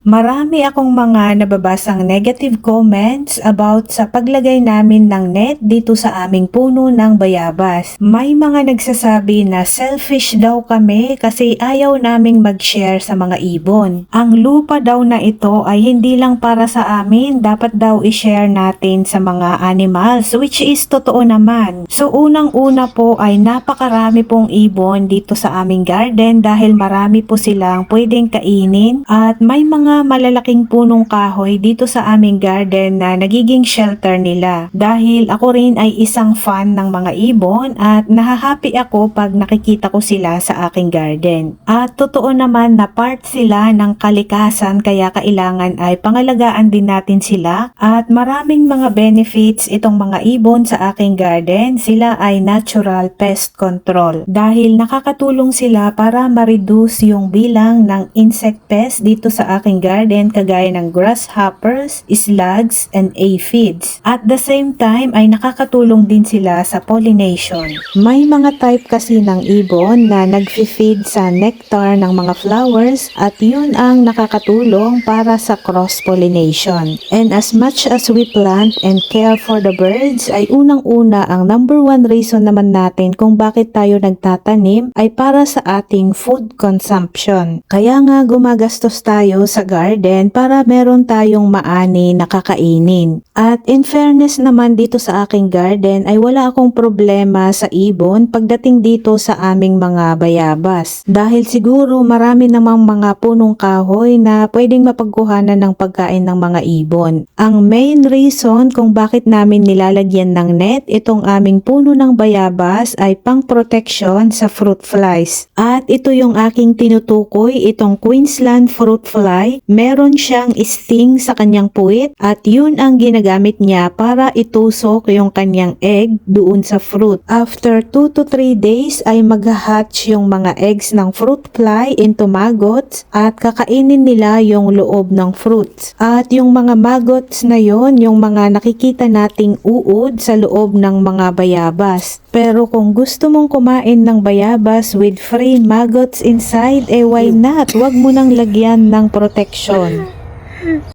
Marami akong mga nababasang negative comments about sa paglagay namin ng net dito sa aming puno ng bayabas. May mga nagsasabi na selfish daw kami kasi ayaw naming mag-share sa mga ibon. Ang lupa daw na ito ay hindi lang para sa amin, dapat daw i-share natin sa mga animals, which is totoo naman. So unang-una po ay napakarami pong ibon dito sa aming garden dahil marami po silang pwedeng kainin at may mga malalaking punong kahoy dito sa aming garden na nagiging shelter nila. Dahil ako rin ay isang fan ng mga ibon at nahahappy ako pag nakikita ko sila sa aking garden. At totoo naman na part sila ng kalikasan kaya kailangan ay pangalagaan din natin sila at maraming mga benefits itong mga ibon sa aking garden. Sila ay natural pest control dahil nakakatulong sila para ma-reduce yung bilang ng insect pest dito sa aking garden kagaya ng grasshoppers, slugs, and aphids. At the same time ay nakakatulong din sila sa pollination. May mga type kasi ng ibon na nagfi-feed sa nectar ng mga flowers at yun ang nakakatulong para sa cross-pollination. And as much as we plant and care for the birds ay unang-una ang number one reason naman natin kung bakit tayo nagtatanim ay para sa ating food consumption. Kaya nga gumagastos tayo sa garden para meron tayong maani na kakainin. At in fairness naman dito sa aking garden ay wala akong problema sa ibon pagdating dito sa aming mga bayabas. Dahil siguro marami namang mga punong kahoy na pwedeng mapagkuhanan ng pagkain ng mga ibon. Ang main reason kung bakit namin nilalagyan ng net itong aming puno ng bayabas ay pang protection sa fruit flies. At ito yung aking tinutukoy, itong Queensland fruit fly. Meron siyang sting sa kanyang puwit at yun ang ginagamit niya para itusok yung kanyang egg doon sa fruit. After 2 to 3 days ay mag-hatch yung mga eggs ng fruit fly into maggots at kakainin nila yung loob ng fruits. At yung mga maggots na yon, yung mga nakikita nating uod sa loob ng mga bayabas. Pero kung gusto mong kumain ng bayabas with free maggots inside, why not? Wag mo nang lagyan ng protection.